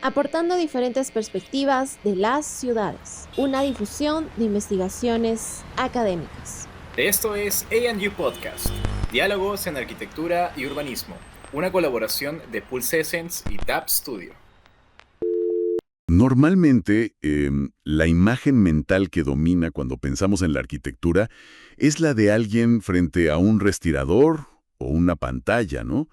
aportando diferentes perspectivas de las ciudades, una difusión de investigaciones académicas. Esto es A&U Podcast, Diálogos en Arquitectura y Urbanismo, una colaboración de Pulse Essence y Tap Studio. Normalmente, la imagen mental que domina cuando pensamos en la arquitectura es la de alguien frente a un respirador o una pantalla, ¿no?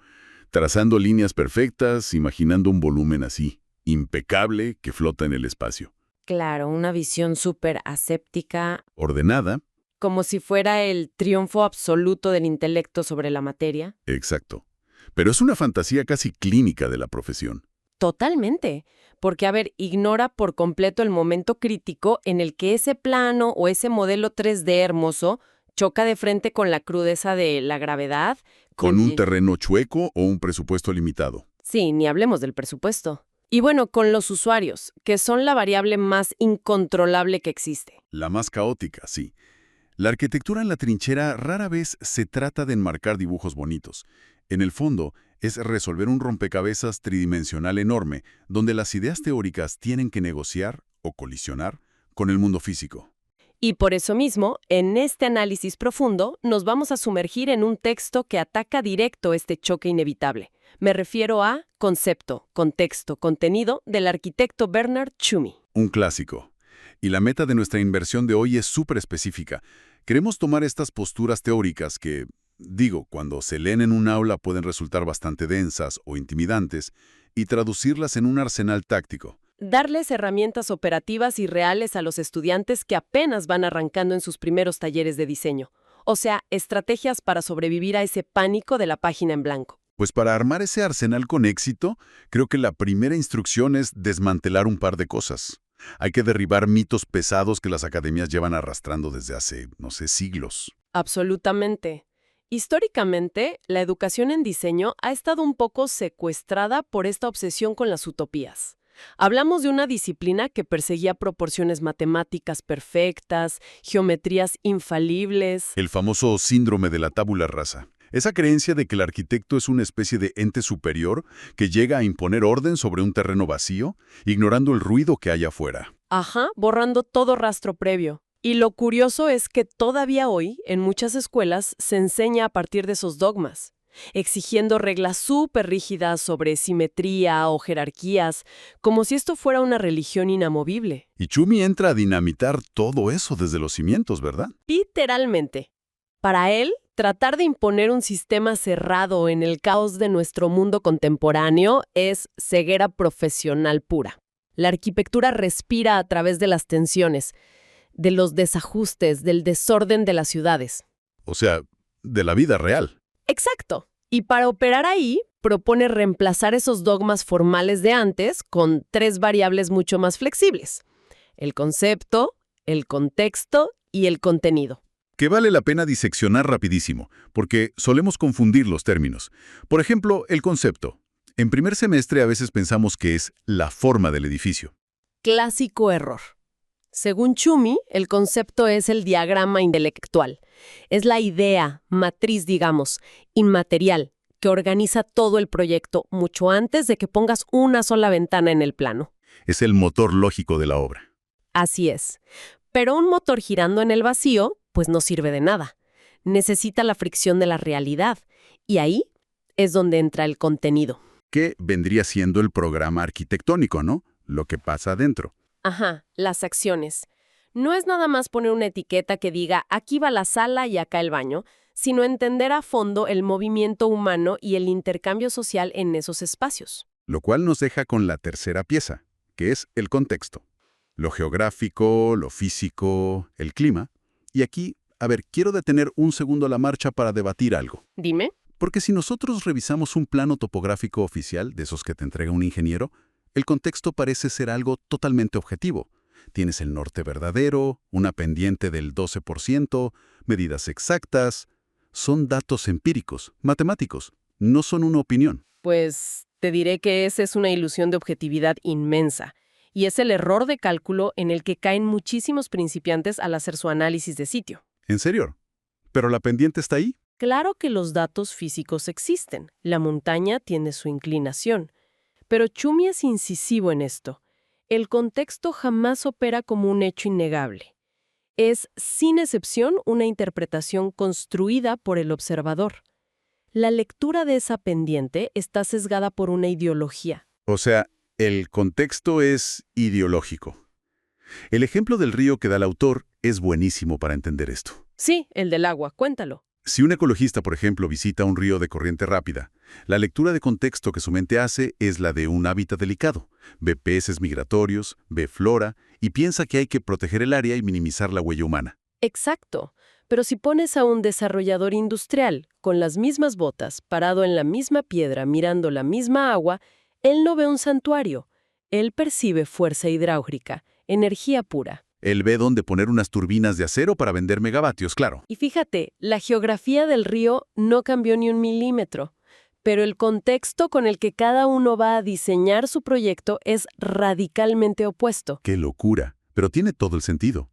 Trazando líneas perfectas, imaginando un volumen así, impecable, que flota en el espacio. Claro, una visión súper aséptica, Ordenada, como si fuera el triunfo absoluto del intelecto sobre la materia. exacto. Pero es una fantasía casi clínica de la profesión. Totalmente, porque, ignora por completo el momento crítico en el que ese plano o ese modelo 3D hermoso choca de frente con la crudeza de la gravedad. Con un terreno chueco o un presupuesto limitado. Sí, ni hablemos del presupuesto. Y bueno, con los usuarios, que son la variable más incontrolable que existe. La más caótica, sí. La arquitectura en la trinchera rara vez se trata de enmarcar dibujos bonitos. En el fondo, es resolver un rompecabezas tridimensional enorme, donde las ideas teóricas tienen que negociar o colisionar con el mundo físico. Y por eso mismo, en este análisis profundo, nos vamos a sumergir en un texto que ataca directo este choque inevitable. Me refiero a Concepto, Contexto, Contenido del arquitecto Bernard Tschumi. Un clásico. Y la meta de nuestra inversión de hoy es súper específica. Queremos tomar estas posturas teóricas que, cuando se leen en un aula pueden resultar bastante densas o intimidantes, y traducirlas en un arsenal táctico. Darles herramientas operativas y reales a los estudiantes que apenas van arrancando en sus primeros talleres de diseño. O sea, estrategias para sobrevivir a ese pánico de la página en blanco. Pues para armar ese arsenal con éxito, creo que la primera instrucción es desmantelar un par de cosas. Hay que derribar mitos pesados que las academias llevan arrastrando desde hace, siglos. Absolutamente. Históricamente, la educación en diseño ha estado un poco secuestrada por esta obsesión con las utopías. Hablamos de una disciplina que perseguía proporciones matemáticas perfectas, geometrías infalibles. El famoso síndrome de la tabula rasa. Esa creencia de que el arquitecto es una especie de ente superior que llega a imponer orden sobre un terreno vacío, ignorando el ruido que hay afuera. Ajá, borrando todo rastro previo. Y lo curioso es que todavía hoy, en muchas escuelas, se enseña a partir de esos dogmas, exigiendo reglas súper rígidas sobre simetría o jerarquías, como si esto fuera una religión inamovible. Y Tschumi entra a dinamitar todo eso desde los cimientos, ¿verdad? Literalmente. Para él, tratar de imponer un sistema cerrado en el caos de nuestro mundo contemporáneo es ceguera profesional pura. La arquitectura respira a través de las tensiones, de los desajustes, del desorden de las ciudades. O sea, de la vida real. Exacto. Y para operar ahí, propone reemplazar esos dogmas formales de antes con 3 variables mucho más flexibles: el concepto, el contexto y el contenido. Que vale la pena diseccionar rapidísimo, porque solemos confundir los términos. Por ejemplo, el concepto. En primer semestre a veces pensamos que es la forma del edificio. Clásico error. Según Tschumi, el concepto es el diagrama intelectual. Es la idea, matriz, inmaterial, que organiza todo el proyecto mucho antes de que pongas una sola ventana en el plano. Es el motor lógico de la obra. Así es. Pero un motor girando en el vacío, pues no sirve de nada. Necesita la fricción de la realidad. Y ahí es donde entra el contenido. Que vendría siendo el programa arquitectónico, ¿no? Lo que pasa adentro. Ajá, las acciones. No es nada más poner una etiqueta que diga aquí va la sala y acá el baño, sino entender a fondo el movimiento humano y el intercambio social en esos espacios. Lo cual nos deja con la tercera pieza, que es el contexto. Lo geográfico, lo físico, el clima. Y aquí, quiero detener un segundo la marcha para debatir algo. Dime. Porque si nosotros revisamos un plano topográfico oficial, de esos que te entrega un ingeniero, el contexto parece ser algo totalmente objetivo. Tienes el norte verdadero, una pendiente del 12%, medidas exactas. Son datos empíricos, matemáticos, no son una opinión. Pues te diré que esa es una ilusión de objetividad inmensa. Y es el error de cálculo en el que caen muchísimos principiantes al hacer su análisis de sitio. ¿En serio? ¿Pero la pendiente está ahí? Claro que los datos físicos existen. La montaña tiene su inclinación. Pero Chumi es incisivo en esto. El contexto jamás opera como un hecho innegable. Es, sin excepción, una interpretación construida por el observador. La lectura de esa pendiente está sesgada por una ideología. O sea, el contexto es ideológico. El ejemplo del río que da el autor es buenísimo para entender esto. Sí, el del agua, cuéntalo. Si un ecologista, por ejemplo, visita un río de corriente rápida, la lectura de contexto que su mente hace es la de un hábitat delicado. Ve peces migratorios, ve flora y piensa que hay que proteger el área y minimizar la huella humana. Exacto. Pero si pones a un desarrollador industrial, con las mismas botas, parado en la misma piedra, mirando la misma agua, él no ve un santuario. Él percibe fuerza hidráulica, energía pura. Él ve dónde poner unas turbinas de acero para vender megavatios, claro. Y fíjate, la geografía del río no cambió ni un milímetro, pero el contexto con el que cada uno va a diseñar su proyecto es radicalmente opuesto. ¡Qué locura! Pero tiene todo el sentido.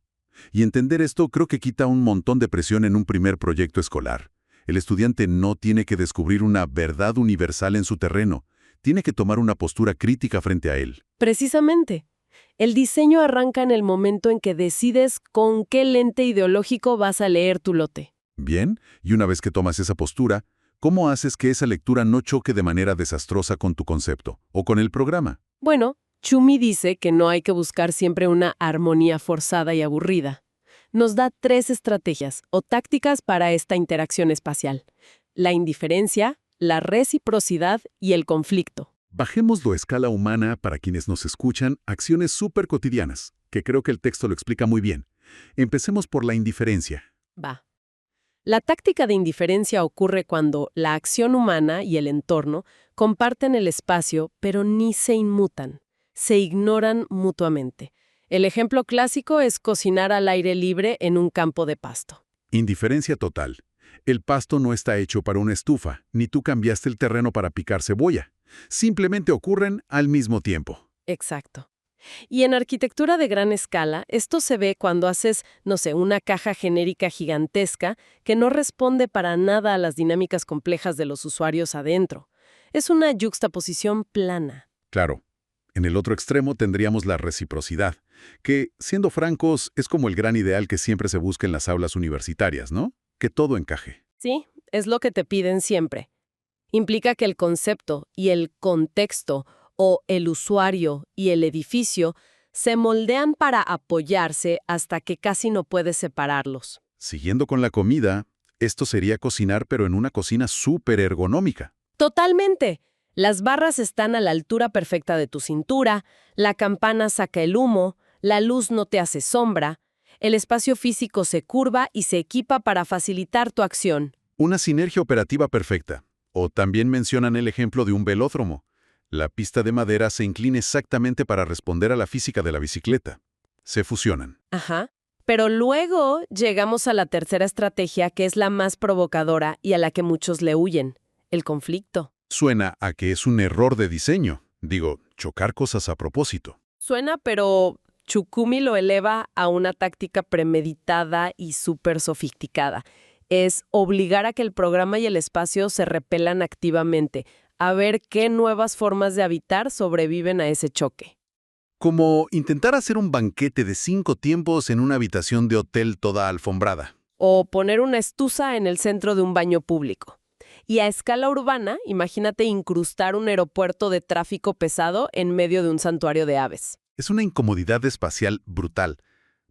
Y entender esto creo que quita un montón de presión en un primer proyecto escolar. El estudiante no tiene que descubrir una verdad universal en su terreno, tiene que tomar una postura crítica frente a él. Precisamente. El diseño arranca en el momento en que decides con qué lente ideológico vas a leer tu lote. Bien, y una vez que tomas esa postura, ¿cómo haces que esa lectura no choque de manera desastrosa con tu concepto o con el programa? Bueno, Chumi dice que no hay que buscar siempre una armonía forzada y aburrida. Nos da 3 estrategias o tácticas para esta interacción espacial: la indiferencia, la reciprocidad y el conflicto. Bajémoslo a escala humana para quienes nos escuchan, acciones súper cotidianas, que creo que el texto lo explica muy bien. Empecemos por la indiferencia. Va. La táctica de indiferencia ocurre cuando la acción humana y el entorno comparten el espacio, pero ni se inmutan, se ignoran mutuamente. El ejemplo clásico es cocinar al aire libre en un campo de pasto. Indiferencia total. El pasto no está hecho para una estufa, ni tú cambiaste el terreno para picar cebolla. Simplemente ocurren al mismo tiempo. Exacto. Y en arquitectura de gran escala, esto se ve cuando haces, no sé, una caja genérica gigantesca que no responde para nada a las dinámicas complejas de los usuarios adentro. Es una yuxtaposición plana. Claro. En el otro extremo tendríamos la reciprocidad, que, siendo francos, es como el gran ideal que siempre se busca en las aulas universitarias, ¿no? Que todo encaje. Sí, es lo que te piden siempre. Implica que el concepto y el contexto, o el usuario y el edificio, se moldean para apoyarse hasta que casi no puedes separarlos. Siguiendo con la comida, esto sería cocinar pero en una cocina súper ergonómica. ¡Totalmente! Las barras están a la altura perfecta de tu cintura, la campana saca el humo, la luz no te hace sombra, el espacio físico se curva y se equipa para facilitar tu acción. Una sinergia operativa perfecta. O también mencionan el ejemplo de un velódromo. La pista de madera se inclina exactamente para responder a la física de la bicicleta. Se fusionan. Ajá. Pero luego llegamos a la tercera estrategia, que es la más provocadora y a la que muchos le huyen: el conflicto. Suena a que es un error de diseño. Digo, chocar cosas a propósito. Suena, pero Chukumi lo eleva a una táctica premeditada y súper sofisticada. Es obligar a que el programa y el espacio se repelan activamente, a ver qué nuevas formas de habitar sobreviven a ese choque. Como intentar hacer un banquete de 5 tiempos en una habitación de hotel toda alfombrada. O poner una estusa en el centro de un baño público. Y a escala urbana, imagínate incrustar un aeropuerto de tráfico pesado en medio de un santuario de aves. Es una incomodidad espacial brutal.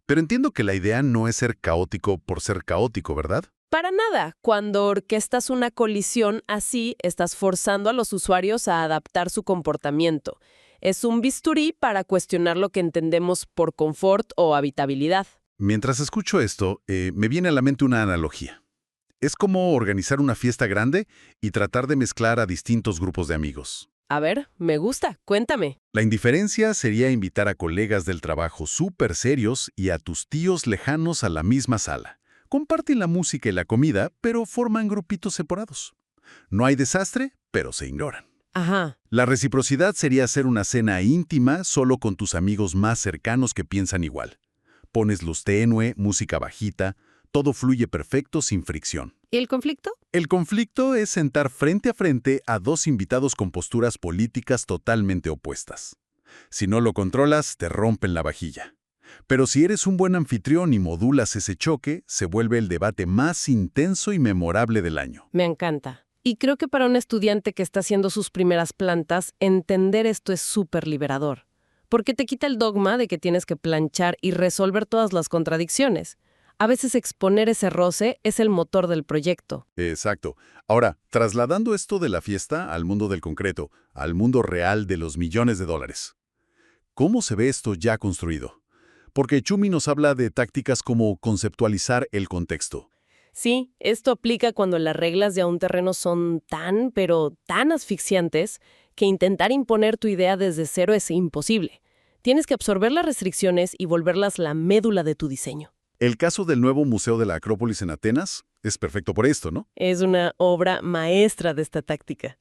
Pero entiendo que la idea no es ser caótico por ser caótico, ¿verdad? Para nada. Cuando orquestas una colisión así, estás forzando a los usuarios a adaptar su comportamiento. Es un bisturí para cuestionar lo que entendemos por confort o habitabilidad. Mientras escucho esto, me viene a la mente una analogía. Es como organizar una fiesta grande y tratar de mezclar a distintos grupos de amigos. A ver, me gusta. Cuéntame. La indiferencia sería invitar a colegas del trabajo súper serios y a tus tíos lejanos a la misma sala. Comparten la música y la comida, pero forman grupitos separados. No hay desastre, pero se ignoran. Ajá. La reciprocidad sería hacer una cena íntima solo con tus amigos más cercanos que piensan igual. Pones luz tenue, música bajita, Todo fluye perfecto sin fricción. ¿Y el conflicto? El conflicto es sentar frente a frente a dos invitados con posturas políticas totalmente opuestas. Si no lo controlas, te rompen la vajilla. Pero si eres un buen anfitrión y modulas ese choque, se vuelve el debate más intenso y memorable del año. Me encanta. Y creo que para un estudiante que está haciendo sus primeras plantas, entender esto es súper liberador. Porque te quita el dogma de que tienes que planchar y resolver todas las contradicciones. A veces exponer ese roce es el motor del proyecto. Exacto. Ahora, trasladando esto de la fiesta al mundo del concreto, al mundo real de los millones de dólares. ¿Cómo se ve esto ya construido? Porque Txumi nos habla de tácticas como conceptualizar el contexto. Sí, esto aplica cuando las reglas de un terreno son tan, pero tan asfixiantes que intentar imponer tu idea desde cero es imposible. Tienes que absorber las restricciones y volverlas la médula de tu diseño. El caso del nuevo Museo de la Acrópolis en Atenas es perfecto por esto, ¿no? Es una obra maestra de esta táctica.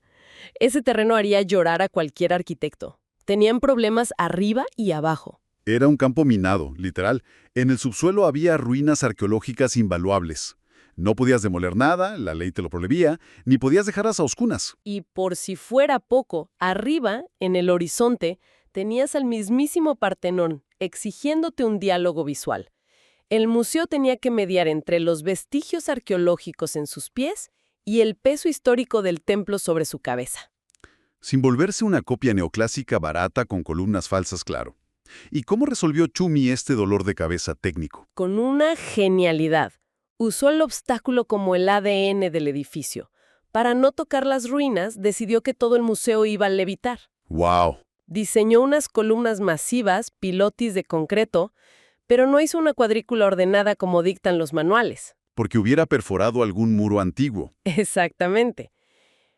Ese terreno haría llorar a cualquier arquitecto. Tenían problemas arriba y abajo. Era un campo minado, literal. En el subsuelo había ruinas arqueológicas invaluables. No podías demoler nada, la ley te lo prohibía, ni podías dejarlas a oscuras. Y por si fuera poco, arriba, en el horizonte, tenías al mismísimo Partenón, exigiéndote un diálogo visual. El museo tenía que mediar entre los vestigios arqueológicos en sus pies y el peso histórico del templo sobre su cabeza. Sin volverse una copia neoclásica barata con columnas falsas, claro. ¿Y cómo resolvió Txumi este dolor de cabeza técnico? Con una genialidad. Usó el obstáculo como el ADN del edificio. Para no tocar las ruinas, decidió que todo el museo iba a levitar. ¡Wow! Diseñó unas columnas masivas, pilotis de concreto, pero no hizo una cuadrícula ordenada como dictan los manuales. Porque hubiera perforado algún muro antiguo. Exactamente.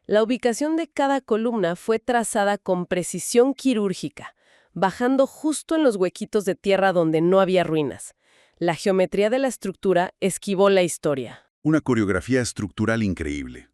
La ubicación de cada columna fue trazada con precisión quirúrgica, bajando justo en los huequitos de tierra donde no había ruinas. La geometría de la estructura esquivó la historia. Una coreografía estructural increíble.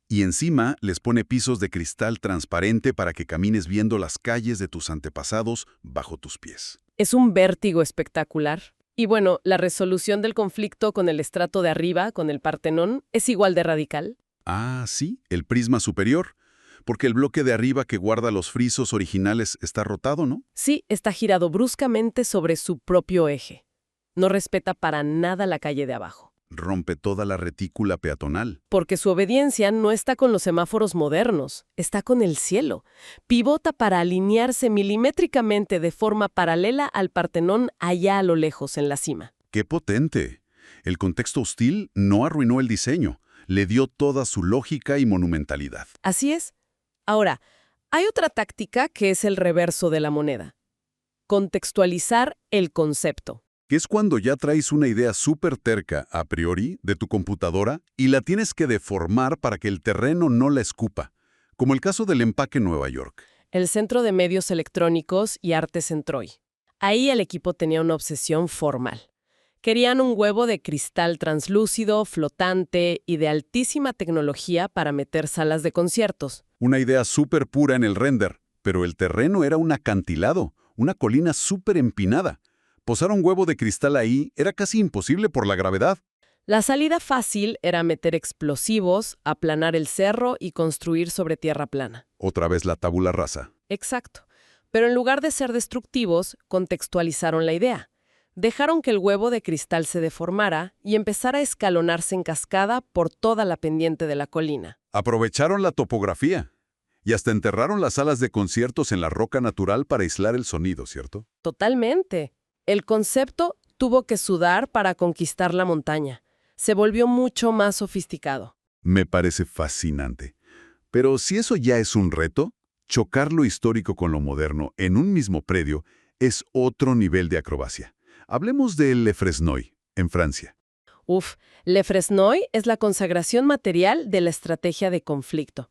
Y encima les pone pisos de cristal transparente para que camines viendo las calles de tus antepasados bajo tus pies. Es un vértigo espectacular. Y bueno, la resolución del conflicto con el estrato de arriba, con el Partenón, es igual de radical. Ah, sí, el prisma superior. Porque el bloque de arriba que guarda los frisos originales está rotado, ¿no? Sí, está girado bruscamente sobre su propio eje. No respeta para nada la calle de abajo. Rompe toda la retícula peatonal. Porque su obediencia no está con los semáforos modernos, está con el cielo. Pivota para alinearse milimétricamente de forma paralela al Partenón allá a lo lejos en la cima. ¡Qué potente! El contexto hostil no arruinó el diseño, le dio toda su lógica y monumentalidad. Así es. Ahora, hay otra táctica que es el reverso de la moneda. Contextualizar el concepto. Que es cuando ya traes una idea súper terca a priori de tu computadora y la tienes que deformar para que el terreno no la escupa, como el caso del empaque Nueva York. El Centro de Medios Electrónicos y Artes en Troy. Ahí el equipo tenía una obsesión formal. Querían un huevo de cristal translúcido, flotante y de altísima tecnología para meter salas de conciertos. Una idea súper pura en el render, pero el terreno era un acantilado, una colina súper empinada. Posar un huevo de cristal ahí era casi imposible por la gravedad. La salida fácil era meter explosivos, aplanar el cerro y construir sobre tierra plana. Otra vez la tabula rasa. Exacto. Pero en lugar de ser destructivos, contextualizaron la idea. Dejaron que el huevo de cristal se deformara y empezara a escalonarse en cascada por toda la pendiente de la colina. Aprovecharon la topografía y hasta enterraron las salas de conciertos en la roca natural para aislar el sonido, ¿cierto? Totalmente. El concepto tuvo que sudar para conquistar la montaña. Se volvió mucho más sofisticado. Me parece fascinante. Pero si eso ya es un reto, chocar lo histórico con lo moderno en un mismo predio es otro nivel de acrobacia. Hablemos de Le Fresnoy, en Francia. Le Fresnoy es la consagración material de la estrategia de conflicto.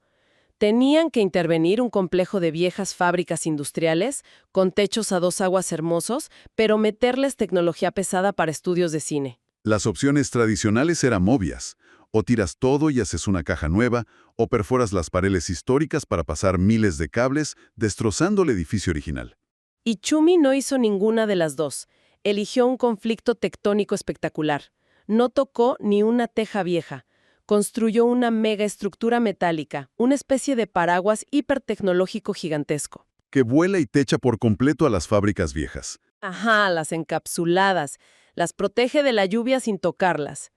Tenían que intervenir un complejo de viejas fábricas industriales con techos a dos aguas hermosos, pero meterles tecnología pesada para estudios de cine. Las opciones tradicionales eran obvias. O tiras todo y haces una caja nueva, o perforas las paredes históricas para pasar miles de cables, destrozando el edificio original. Y Txumi no hizo ninguna de las dos. Eligió un conflicto tectónico espectacular. No tocó ni una teja vieja. Construyó una megaestructura metálica, una especie de paraguas hipertecnológico gigantesco. Que vuela y techa por completo a las fábricas viejas. Ajá, las encapsuladas. Las protege de la lluvia sin tocarlas.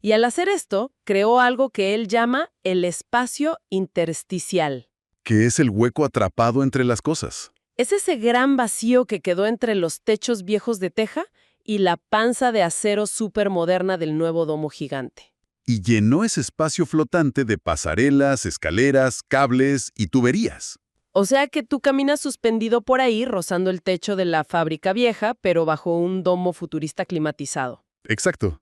Y al hacer esto, creó algo que él llama el espacio intersticial. Que es el hueco atrapado entre las cosas. Es ese gran vacío que quedó entre los techos viejos de teja y la panza de acero supermoderna del nuevo domo gigante. Y llenó ese espacio flotante de pasarelas, escaleras, cables y tuberías. O sea que tú caminas suspendido por ahí rozando el techo de la fábrica vieja, pero bajo un domo futurista climatizado. Exacto.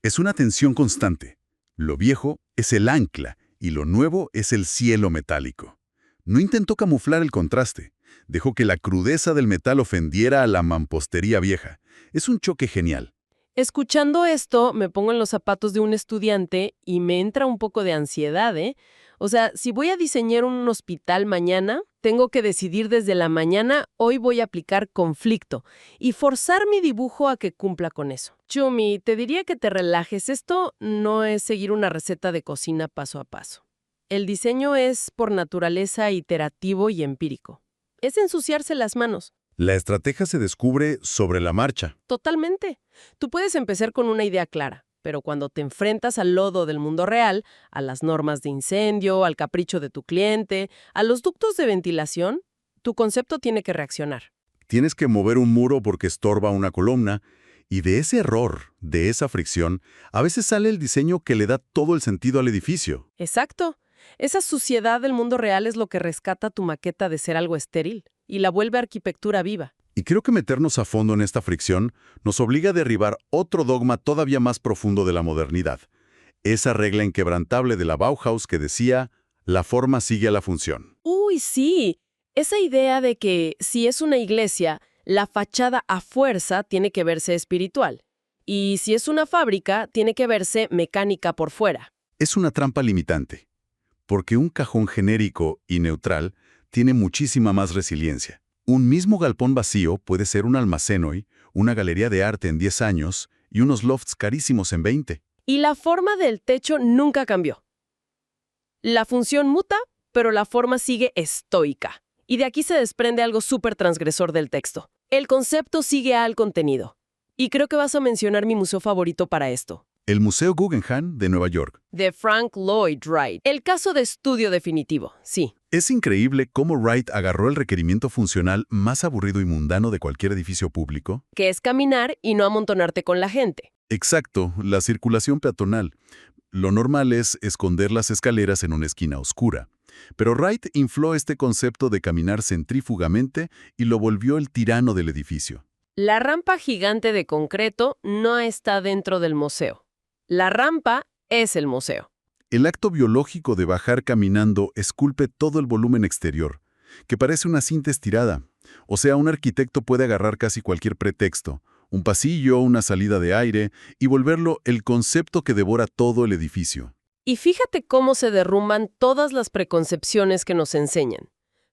Es una tensión constante. Lo viejo es el ancla y lo nuevo es el cielo metálico. No intentó camuflar el contraste. Dejó que la crudeza del metal ofendiera a la mampostería vieja. Es un choque genial. Escuchando esto, me pongo en los zapatos de un estudiante y me entra un poco de ansiedad, ¿eh? O sea, si voy a diseñar un hospital mañana, tengo que decidir desde la mañana, hoy voy a aplicar conflicto y forzar mi dibujo a que cumpla con eso. Chumi, te diría que te relajes. Esto no es seguir una receta de cocina paso a paso. El diseño es, por naturaleza, iterativo y empírico. Es ensuciarse las manos. La estrategia se descubre sobre la marcha. Totalmente. Tú puedes empezar con una idea clara, pero cuando te enfrentas al lodo del mundo real, a las normas de incendio, al capricho de tu cliente, a los ductos de ventilación, tu concepto tiene que reaccionar. Tienes que mover un muro porque estorba una columna, y de ese error, de esa fricción, a veces sale el diseño que le da todo el sentido al edificio. Exacto. Esa suciedad del mundo real es lo que rescata tu maqueta de ser algo estéril y la vuelve arquitectura viva. Y creo que meternos a fondo en esta fricción nos obliga a derribar otro dogma todavía más profundo de la modernidad. Esa regla inquebrantable de la Bauhaus que decía, la forma sigue a la función. Uy, sí. Esa idea de que si es una iglesia, la fachada a fuerza tiene que verse espiritual. Y si es una fábrica, tiene que verse mecánica por fuera. Es una trampa limitante, porque un cajón genérico y neutral tiene muchísima más resiliencia. Un mismo galpón vacío puede ser un almacén hoy, una galería de arte en 10 años y unos lofts carísimos en 20. Y la forma del techo nunca cambió. La función muta, pero la forma sigue estoica. Y de aquí se desprende algo súper transgresor del texto. El concepto sigue al contenido. Y creo que vas a mencionar mi museo favorito para esto. El Museo Guggenheim de Nueva York. De Frank Lloyd Wright. El caso de estudio definitivo, sí. Es increíble cómo Wright agarró el requerimiento funcional más aburrido y mundano de cualquier edificio público. Que es caminar y no amontonarte con la gente. Exacto, la circulación peatonal. Lo normal es esconder las escaleras en una esquina oscura. Pero Wright infló este concepto de caminar centrífugamente y lo volvió el tirano del edificio. La rampa gigante de concreto no está dentro del museo. La rampa es el museo. El acto biológico de bajar caminando esculpe todo el volumen exterior, que parece una cinta estirada. O sea, un arquitecto puede agarrar casi cualquier pretexto, un pasillo, una salida de aire, y volverlo el concepto que devora todo el edificio. Y fíjate cómo se derrumban todas las preconcepciones que nos enseñan.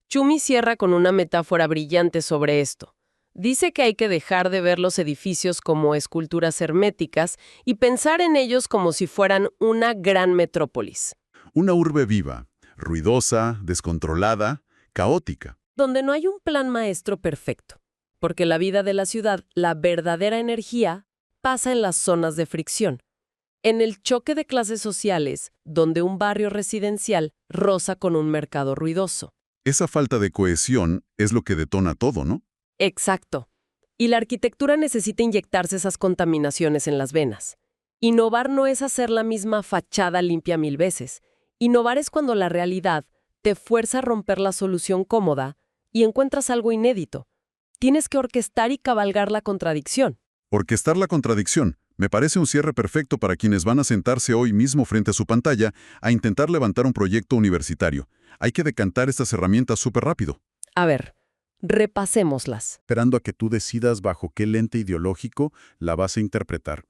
Chumi cierra con una metáfora brillante sobre esto. Dice que hay que dejar de ver los edificios como esculturas herméticas y pensar en ellos como si fueran una gran metrópolis. Una urbe viva, ruidosa, descontrolada, caótica. Donde no hay un plan maestro perfecto. Porque la vida de la ciudad, la verdadera energía, pasa en las zonas de fricción. En el choque de clases sociales, donde un barrio residencial roza con un mercado ruidoso. Esa falta de cohesión es lo que detona todo, ¿no? Exacto. Y la arquitectura necesita inyectarse esas contaminaciones en las venas. Innovar no es hacer la misma fachada limpia 1000 veces. Innovar es cuando la realidad te fuerza a romper la solución cómoda y encuentras algo inédito. Tienes que orquestar y cabalgar la contradicción. Orquestar la contradicción. Me parece un cierre perfecto para quienes van a sentarse hoy mismo frente a su pantalla a intentar levantar un proyecto universitario. Hay que decantar estas herramientas súper rápido. A ver, repasémoslas. Esperando a que tú decidas bajo qué lente ideológico la vas a interpretar.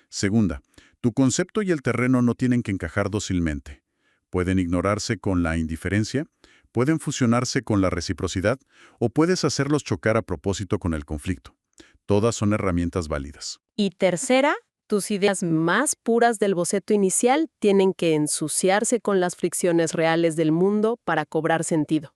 Segunda, tu concepto y el terreno no tienen que encajar dócilmente. Pueden ignorarse con la indiferencia, pueden fusionarse con la reciprocidad o puedes hacerlos chocar a propósito con el conflicto. Todas son herramientas válidas. Y tercera, Tus ideas más puras del boceto inicial tienen que ensuciarse con las fricciones reales del mundo para cobrar sentido.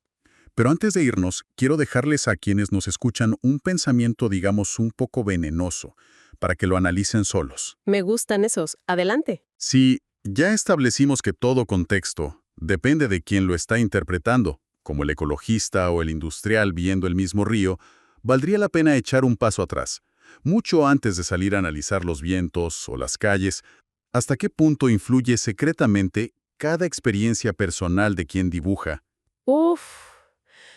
Pero antes de irnos, quiero dejarles a quienes nos escuchan un pensamiento, digamos, un poco venenoso, para que lo analicen solos. Me gustan esos. Adelante. Si ya establecimos que todo contexto depende de quien lo está interpretando, como el ecologista o el industrial viendo el mismo río, valdría la pena echar un paso atrás, mucho antes de salir a analizar los vientos o las calles, hasta qué punto influye secretamente cada experiencia personal de quien dibuja. Uf.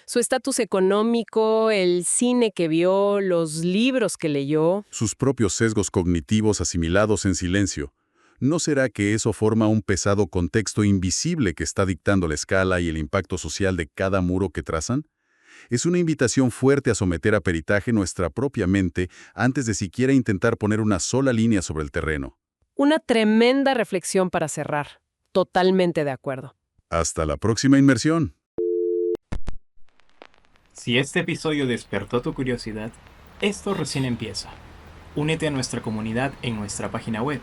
Su estatus económico, el cine que vio, los libros que leyó. Sus propios sesgos cognitivos asimilados en silencio. ¿No será que eso forma un pesado contexto invisible que está dictando la escala y el impacto social de cada muro que trazan? Es una invitación fuerte a someter a peritaje nuestra propia mente antes de siquiera intentar poner una sola línea sobre el terreno. Una tremenda reflexión para cerrar. Totalmente de acuerdo. Hasta la próxima inmersión. Si este episodio despertó tu curiosidad, esto recién empieza. Únete a nuestra comunidad en nuestra página web.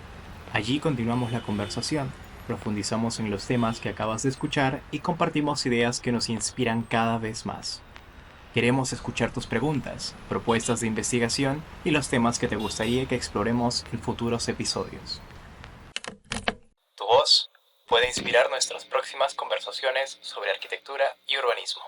Allí continuamos la conversación, profundizamos en los temas que acabas de escuchar y compartimos ideas que nos inspiran cada vez más. Queremos escuchar tus preguntas, propuestas de investigación y los temas que te gustaría que exploremos en futuros episodios. Tu voz puede inspirar nuestras próximas conversaciones sobre arquitectura y urbanismo.